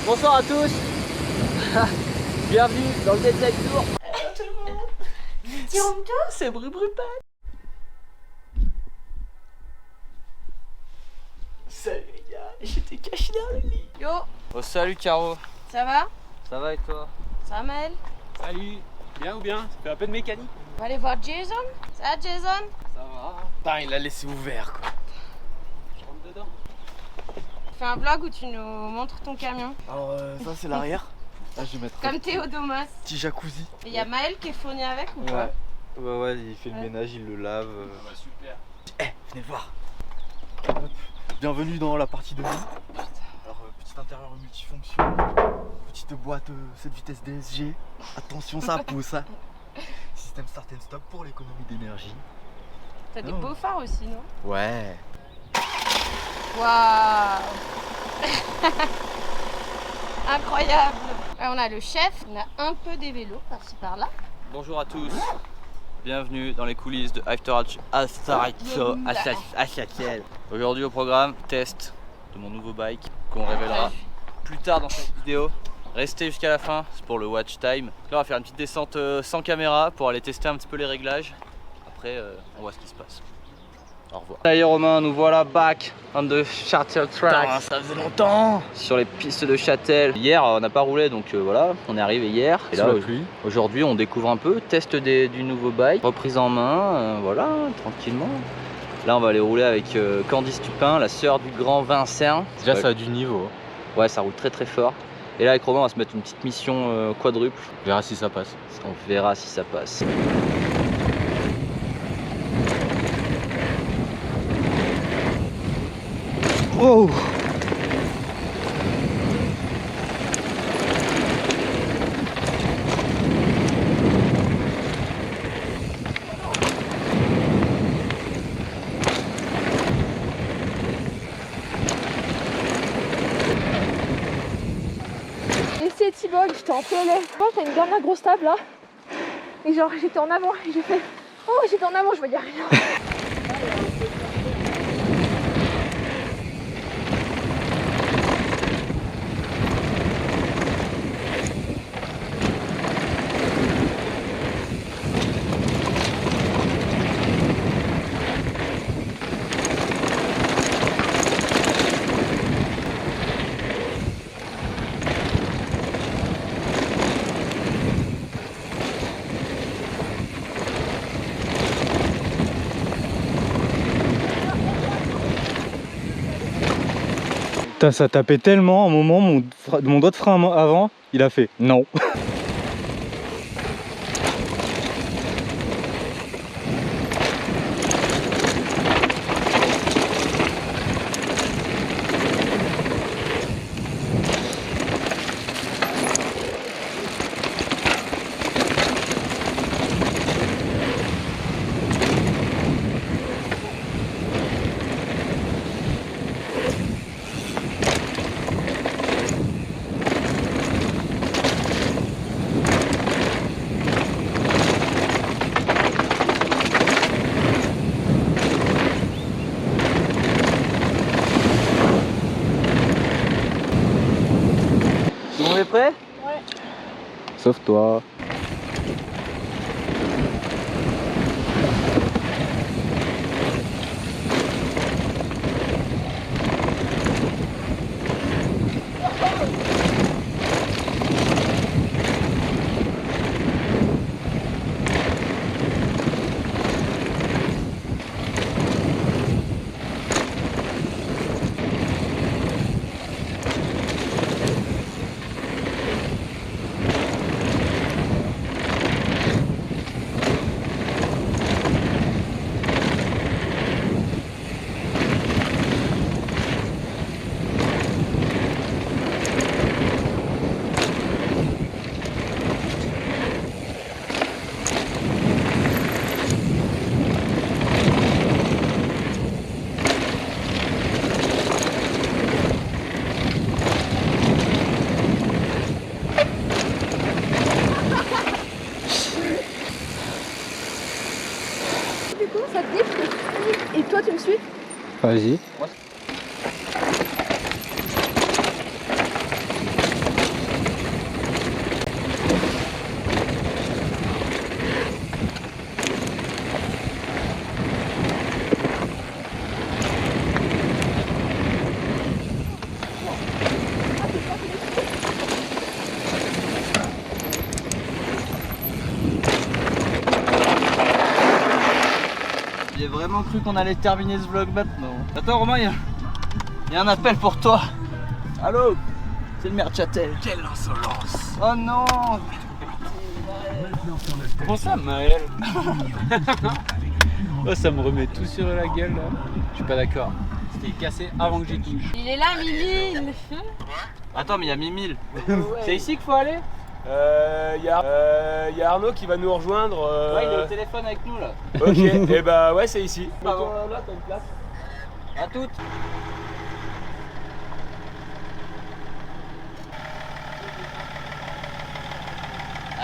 Bonsoir à tous. Bienvenue dans le Deadline Tour. Tout le monde. Dis-moi, C'est Brubrupan. Salut les gars, j'étais caché dans le lit. Yo, Oh salut Caro. ça va? Ça va et toi? Ça va Maël? Salut, bien ou bien? Ça fait un peu de mécanique? On va aller voir Jason? Ça va Jason? Ça va. Putain, il l'a laissé ouvert quoi. Je rentre dedans. Fais un vlog où tu nous montres ton camion. Alors ça c'est l'arrière. Là je vais mettre Comme Théodomas. petit jacuzzi. Et il y a Maël qui est fourni avec ou pas? Ouais, il fait le Ouais. ménage, il le lave. Bah super. Venez voir. Hop. Bienvenue dans la partie de vie. Alors petit intérieur multifonction, petite boîte 7 vitesses DSG. Attention ça pousse hein. Système start and stop pour l'économie d'énergie. T'as des Oh. beaux phares aussi, non? Ouais. Waouh. Incroyable. Là, on a le chef, on a un peu des vélos par-ci par-là. Bonjour à tous. Bienvenue dans les coulisses de After HHL. Aujourd'hui au programme, test de mon nouveau bike qu'on révélera plus tard dans cette vidéo. Restez jusqu'à la fin, c'est pour le watch time. Là on va faire une petite descente sans caméra pour aller tester un petit peu les réglages. Après on voit ce qui se passe. Au revoir. Ça y est Romain, nous voilà back on the Châtel track. Putain, ça faisait longtemps. Sur les pistes de Châtel. Hier on n'a pas roulé donc voilà, on est arrivé hier. Et là aujourd'hui on découvre un peu, test du nouveau bike, reprise en main, voilà, tranquillement. Là on va aller rouler avec Candice Tupin, la sœur du grand Vincent. Déjà ça a du niveau. Ouais, ça roule très très fort. Et là avec Romain on va se mettre une petite mission quadruple. On verra si ça passe. On verra si ça passe. Oh! Et c'est T-Bog, j'étais en PLS. Moi, t'as une dernière grosse table là. Et genre, j'étais en avant et j'ai fait. Oh, j'étais en avant, je voyais rien. Putain, ça tapait tellement, à un moment, mon doigt de frein avant, il a fait non. Tout le monde est prêt? Sauf toi. Du coup, ça te dit que je te suis et toi tu me suis? Vas-y. vraiment cru qu'on allait terminer ce vlog maintenant. Attends Romain, il y a un appel pour toi. Allô? C'est le maire de Châtel. Quelle insolence! Oh non! Comment ça, Maël? Oh, ça me remet tout sur la gueule là. Je suis pas d'accord. C'était cassé avant que j'y touche. Il est là, Mimi. Attends, mais il y a Mimile. C'est ici qu'il faut aller? Y a Arnaud qui va nous rejoindre. Ouais, il est au téléphone avec nous là. Ok, et bah ouais, c'est ici. Pardon. Là, t'as une place. À toutes.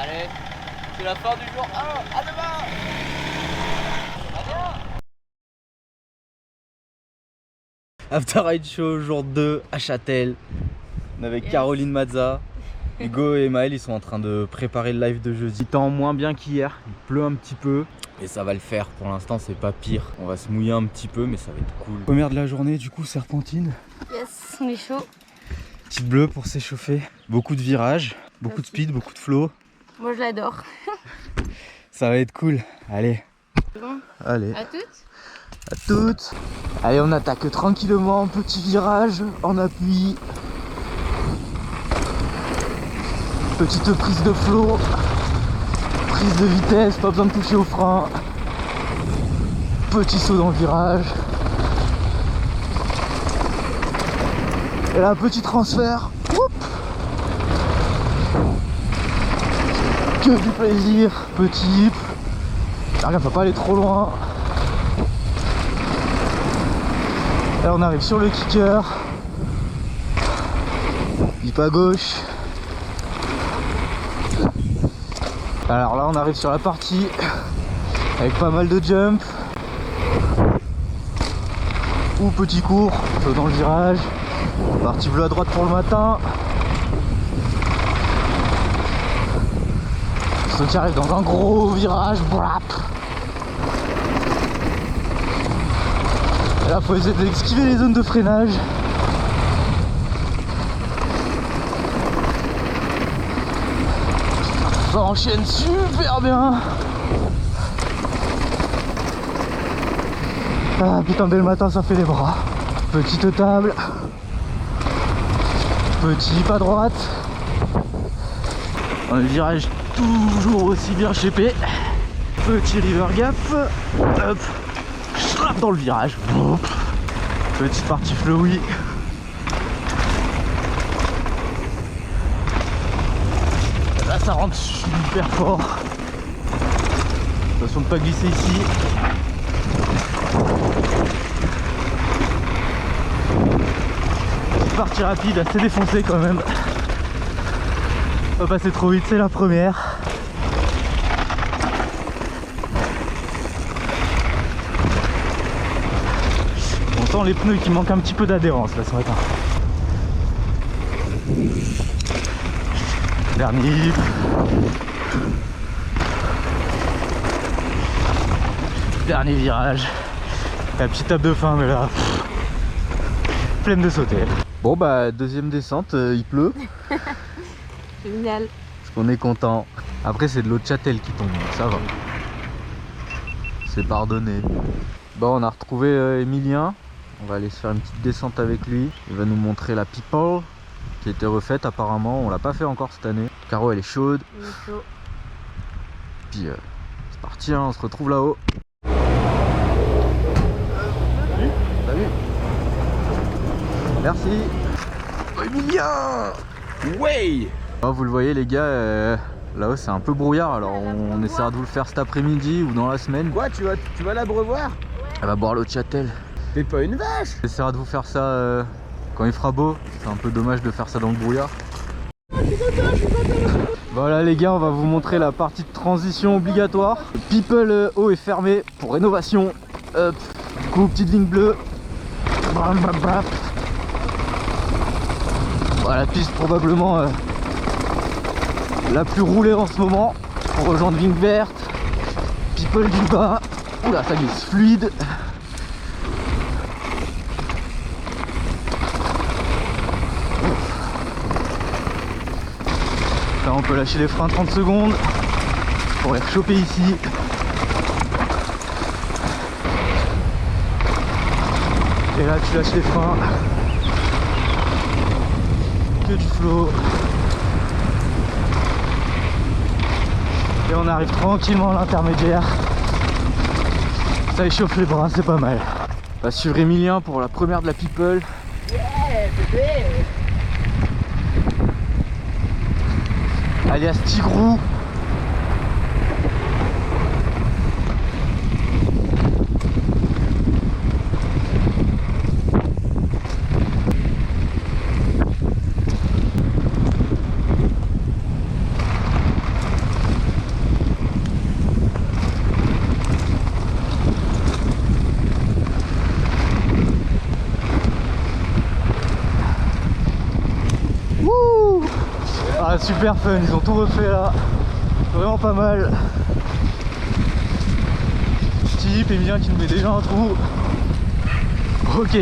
Allez, c'est la fin du jour 1. À demain. After Ride Show jour 2 à Châtel. On est avec Yes. Caroline Mazza. Hugo et Maël, ils sont en train de préparer le live de jeudi. Temps moins bien qu'hier, il pleut un petit peu. Et ça va le faire, pour l'instant c'est pas pire. On va se mouiller un petit peu mais ça va être cool. Première de la journée du coup, serpentine. Yes, on est chaud. Petite bleue pour s'échauffer. Beaucoup de virages, beaucoup de speed, beaucoup de flow. Moi je l'adore. Ça va être cool. Allez. Bon, Allez. à toutes. À toutes. Allez, on attaque tranquillement, petit virage en appui. Petite prise de flow. Prise de vitesse, pas besoin de toucher au frein. Petit saut dans le virage. Et là, petit transfert. Oup. Que du plaisir. Petit hip. Regarde, faut pas aller trop loin. Là on arrive sur le kicker. Hip à gauche. Alors là on arrive sur la partie avec pas mal de jump. Ou petit court, saut dans le virage. Partie bleue à droite pour le matin. Saut qui arrive dans un gros virage. Blap. Et là faut essayer d'esquiver les zones de freinage. Ça enchaîne super bien. Ah putain, dès le matin ça fait les bras. Petite table. Petit pas droite. Un virage toujours aussi bien shapé. Petit river gap. Hop. Slap dans le virage. Hop. Petite partie flowy. Là ça rentre super fort. Attention de pas glisser ici. Petite partie rapide, assez défoncée quand même. Pas passer trop vite, c'est la première. On sent les pneus qui manquent un petit peu d'adhérence là ce matin. Dernier hip. Dernier virage. La petite tape de fin mais là flemme de sauter. Bon bah deuxième descente, il pleut. Génial. Parce qu'on est content. Après c'est de l'eau de Châtel qui tombe, donc ça va. C'est pardonné. Bon on a retrouvé Emilien. On va aller se faire une petite descente avec lui. Il va nous montrer la People qui a été refaite apparemment. On l'a pas fait encore cette année. Caro elle est chaude. Il est chaud. Puis c'est parti, hein, on se retrouve là-haut. Salut. Merci. Oh, Emilien. Ouais. Oh, vous le voyez les gars, là-haut c'est un peu brouillard. Alors on essaiera de vous le faire cet après-midi ou dans la semaine. Quoi, tu vas l'abreuvoir? Elle va boire l'eau de Châtel. T'es pas une vache. On essaiera de vous faire ça quand il fera beau. C'est un peu dommage de faire ça dans le brouillard. Voilà les gars, on va vous montrer la partie de transition obligatoire. People haut est fermé pour rénovation. Hop, du coup petite ligne bleue. Bram, bram, bram. Voilà, la piste probablement la plus roulée en ce moment. Pour rejoindre ligne verte. People du bas. Oula, ça glisse fluide. Là on peut lâcher les freins 30 secondes pour les rechoper ici. Et là tu lâches les freins. Que du flow. Et on arrive tranquillement à l'intermédiaire. Ça échauffe les bras, c'est pas mal. On va suivre Emilien pour la première de la people. Yeah, bébé. Alias Tigrou. Ah, super fun, ils ont tout refait là, vraiment pas mal. Type Emilien qui nous met déjà un trou. Ok,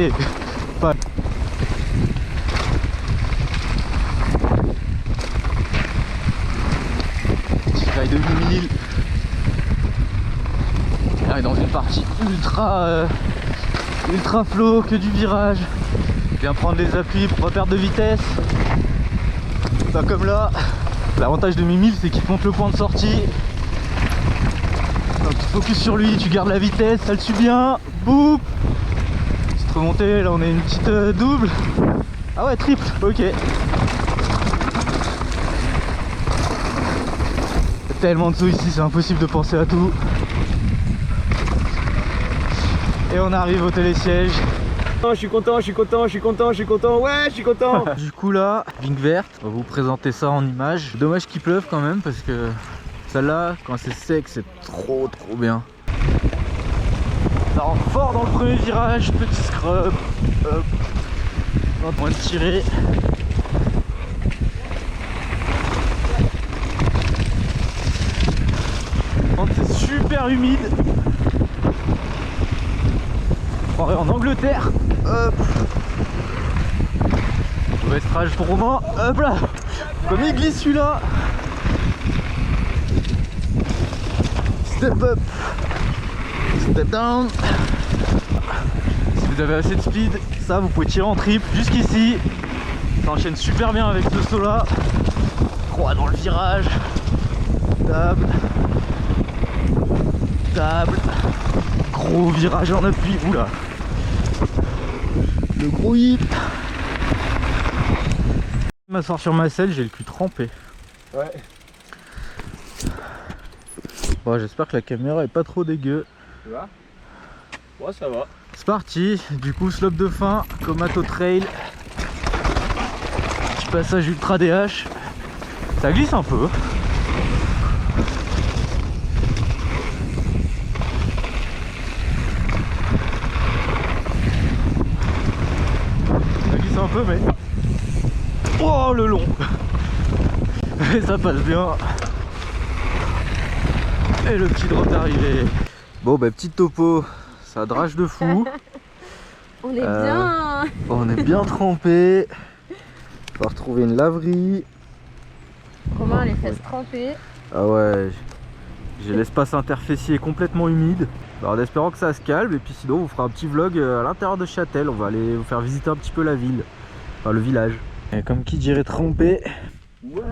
pas. Petit rail de 8000. Là, dans une partie ultra flow, que du virage. Bien prendre les appuis pour pas perdre de vitesse. Pas comme là. L'avantage de 8000 c'est qu'il te montre le point de sortie. Donc tu te focuses sur lui, tu gardes la vitesse, ça le suit bien. Boum. Petite remontée, là on a une petite double. Ah ouais, triple, ok. Tellement de sauts ici, c'est impossible de penser à tout. Et on arrive au télésiège. Je suis content, je suis content, je suis content, je suis content, ouais, je suis content. Du coup là, ligne verte, on va vous présenter ça en images. Dommage qu'il pleuve quand même parce que celle-là, quand c'est sec, c'est trop bien. Ça rentre fort dans le premier virage, petit scrub. Hop, on va tirer. C'est super humide. On est en Angleterre. Hop. Mauvais strage pour Romain. Hop là. Comme il glisse celui-là. Step up. Step down. Si vous avez assez de speed, ça vous pouvez tirer en triple jusqu'ici. Ça enchaîne super bien avec ce saut là. Droit dans le virage. Table. Table. Gros virage en appui. Oula. Le gros hip. Je m'asseoir sur ma selle, j'ai le cul trempé. Ouais. Bon, j'espère que la caméra est pas trop dégueu. Tu vois? Ouais, ça va. C'est parti. Du coup, slope de fin, Komato Trail. Petit passage ultra DH. Ça glisse un peu. Un peu mais oh le long. Et ça passe bien. Et le petit drop est arrivé. Bon bah petite topo, ça drage de fou. On est bien. On est bien trempé. On va retrouver une laverie. Romain les fesses trempées. Ah ouais, j'ai l'espace interfessier complètement humide. Alors en espérant que ça se calme, et puis sinon on vous fera un petit vlog à l'intérieur de Châtel. On va aller vous faire visiter un petit peu la ville, enfin le village. Et comme qui dirait trempé. Ouais,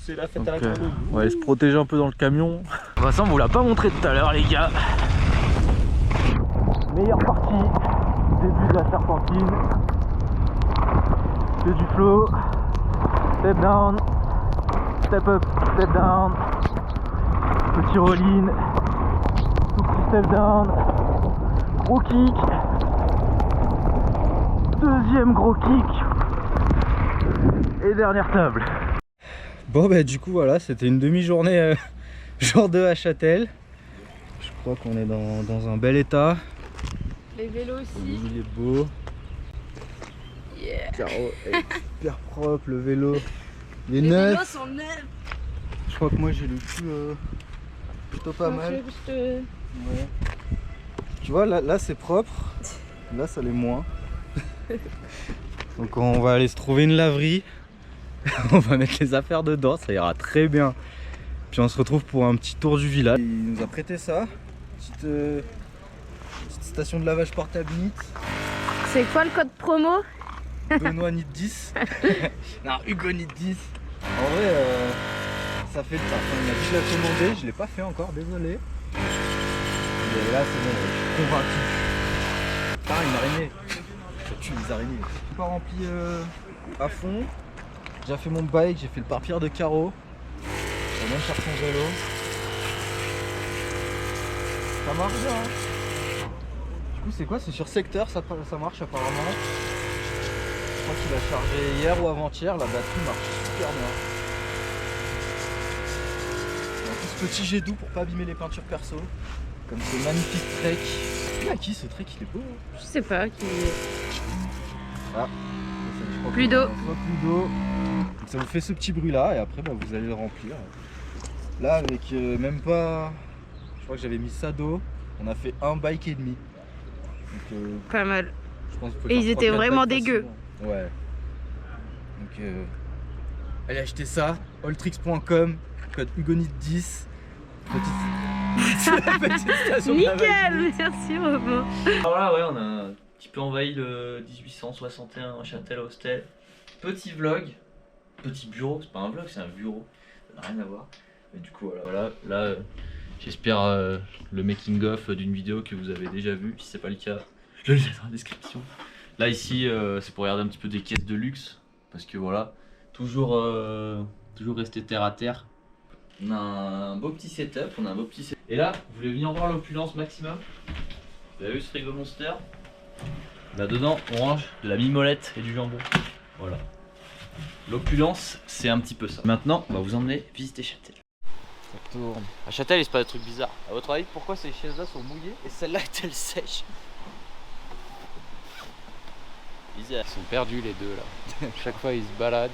c'est la fête à la carte. On va aller se protéger un peu dans le camion. Vincent, on vous l'a pas montré tout à l'heure les gars. Meilleure partie, début de la serpentine. Que du flow. Step down. Step up, step down. Petit roll-in. Tout petit step down. Gros kick. Deuxième gros kick. Et dernière table. Bon bah du coup voilà, c'était une demi-journée jour 2 à Châtel. Je crois qu'on est dans un bel état. Les vélos aussi. Il est beau. Yeah. Carreau est super propre, le vélo. Il est Les neuf. vélos sont neufs. Je crois que moi j'ai le cul plutôt pas mal. Ouais. Tu vois là c'est propre. Là ça l'est moins. Donc on va aller se trouver une laverie. On va mettre les affaires dedans, ça ira très bien. Puis on se retrouve pour un petit tour du village. Il nous a prêté ça. Petite station de lavage portable. C'est quoi le code promo? Benoît Nid 10. Non, Hugo Nid 10. En vrai, ça fait le taf. Il m'a dit que je l'ai commandé, je l'ai pas fait encore, désolé. Mais là, c'est bon, je suis convaincu. Pareil, une araignée. Ça tue les araignées. Je suis pas rempli à fond. J'ai déjà fait mon bike, j'ai fait le pare-pierre de carreau. On va même faire son vélo. Ça marche bien. Hein. Du coup, c'est quoi? C'est sur secteur, ça marche apparemment. Je crois qu'il a chargé hier ou avant-hier, la batterie marche super bien. En plus, petit jet doux pour pas abîmer les peintures perso. Comme ce magnifique trek. Il est à qui ce trek? Il est beau. Hein. Je sais pas qui. Ah, Plus d'eau. Plus d'eau. Donc ça vous fait ce petit bruit là et après bah, vous allez le remplir. Là avec même pas. Je crois que j'avais mis ça d'eau. On a fait un bike et demi. Donc, Pas mal. je pense que vous pouvez Et faire ils étaient 3-4 vraiment bikes dégueux. facilement. Ouais. Donc allez acheter ça. Alltrix.com. Code Hugonite10. Petite station de Nickel, lavage. merci Robin. Alors là, ouais, on a un petit peu envahi le 1861 Châtel-Hostel. Petit vlog, petit bureau, c'est pas un vlog, c'est un bureau, ça n'a rien à voir. Mais du coup, voilà là, j'espère le making-of d'une vidéo que vous avez déjà vue. Si c'est pas le cas, je le laisse dans la description. Là, ici, c'est pour regarder un petit peu des caisses de luxe, parce que voilà, toujours rester terre à terre. On a un beau petit setup, Et là, vous voulez venir voir l'opulence maximum? Vous avez vu ce frigo Monster? Là dedans, on range de la mimolette et du jambon. Voilà. L'opulence, c'est un petit peu ça. Maintenant, on va vous emmener visiter Châtel. Ça tourne. À Châtel, il se passe des trucs bizarres. À votre avis, pourquoi ces chaises-là sont mouillées et celle-là est-elle sèche? Bizarre. Ils sont perdus les deux là. Chaque fois ils se baladent,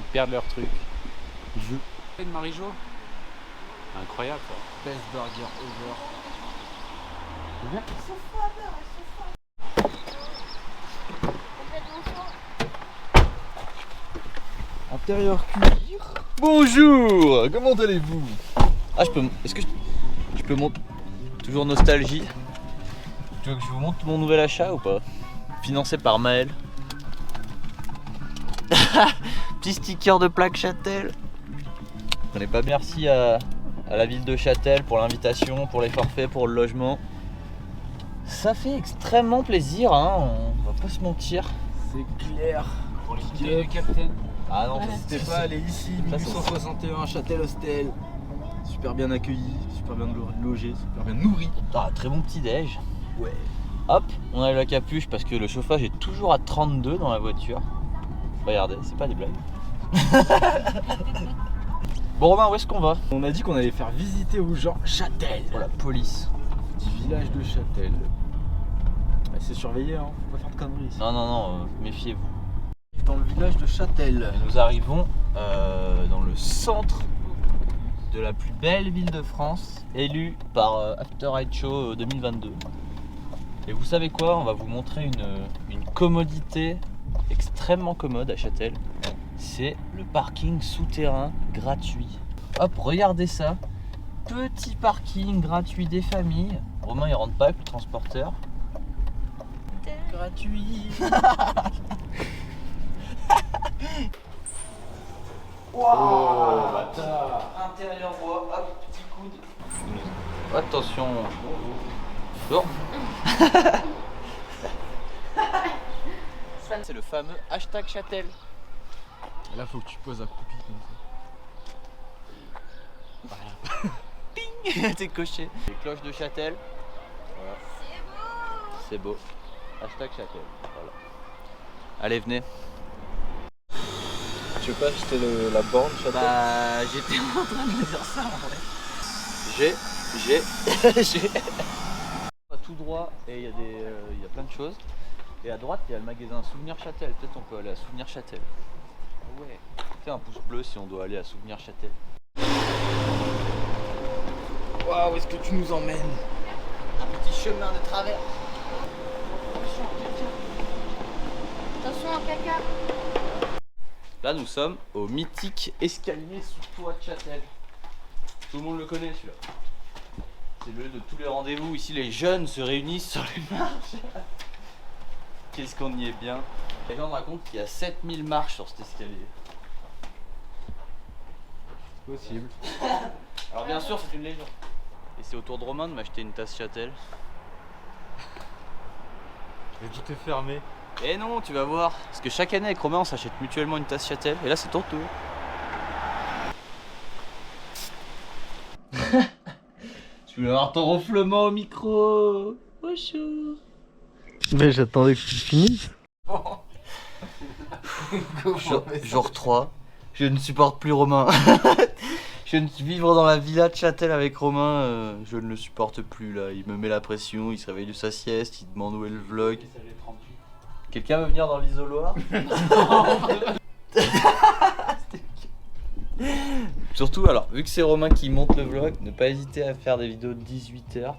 ils perdent leur truc. De Marie-Jo. Incroyable quoi. Best burger over. Intérieur cuir. Bonjour, comment allez-vous? Ah, est-ce que je peux monter? Toujours nostalgie. Tu veux que je vous montre mon nouvel achat ou pas? Financé par Maël. Petit sticker de plaque Châtel. On n'est pas merci à la ville de Châtel pour l'invitation, pour les forfaits, pour le logement. Ça fait extrêmement plaisir, hein, on va pas se mentir. C'est clair. Pour les bouteilles du Capitaine. Ah non, N'hésitez pas à aller ici, 1861 Châtel-Hostel. Super bien accueilli, super bien logé, super bien nourri. Ah, très bon petit déj. Ouais. Hop, on a la capuche parce que le chauffage est toujours à 32 dans la voiture. Regardez, c'est pas des blagues. Bon Romain, où est-ce qu'on va? On a dit qu'on allait faire visiter aux gens Châtel. Pour la police. Petit village de Châtel. Ouais, c'est surveillé, hein. Faut pas faire de conneries ici. Non, méfiez-vous. Dans le village de Châtel. Et nous arrivons dans le centre de la plus belle ville de France, élue par After Ride Show 2022. Et vous savez quoi? On va vous montrer une commodité extrêmement commode à Châtel. C'est le parking souterrain gratuit. Hop, regardez ça. Petit parking gratuit des familles. Romain il rentre pas avec le transporteur. Gratuit. Oh, bâtard. Intérieur bois, hop, petit coude. Attention. Bon. C'est le fameux hashtag Châtel. Et là, faut que tu poses à coupi comme ça. Ping. T'es coché. Les cloches de Châtel. Voilà. C'est beau. Hashtag Châtel. Voilà. Allez, venez. Tu veux pas acheter la borne Châtel? Bah, j'étais en train de me dire ça en vrai. J'ai. Tout droit et il y a plein de choses. Et à droite, il y a le magasin Souvenir Châtel. Peut-être on peut aller à Souvenir Châtel. Ouais. Fais un pouce bleu si on doit aller à Souvenir Châtel. Waouh, où est-ce que tu nous emmènes? Un petit chemin de travers. Attention à caca. Là, nous sommes au mythique escalier sous toit de Châtel. Tout le monde le connaît celui-là. C'est le lieu de tous les rendez-vous. Ici, les jeunes se réunissent sur les marches. Qu'est-ce qu'on y est bien. Les gens me racontent qu'il y a 7000 marches sur cet escalier. Possible. Alors bien sûr, c'est une légende. Et c'est au tour de Romain de m'acheter une tasse Châtel. Mais tout est fermé. Eh non, tu vas voir. Parce que chaque année avec Romain, on s'achète mutuellement une tasse Châtel. Et là, c'est ton tour. Tu voulais avoir ton ronflement au micro. Bonjour. Mais j'attendais que tu finisses. Jour 3. Je ne supporte plus Romain. Vivre dans la villa de Châtel avec Romain, je ne le supporte plus là. Il me met la pression, il se réveille de sa sieste, il demande où est le vlog. Quelqu'un veut venir dans l'isoloir? Surtout, alors, vu que c'est Romain qui monte le vlog, ne pas hésiter à faire des vidéos de 18h.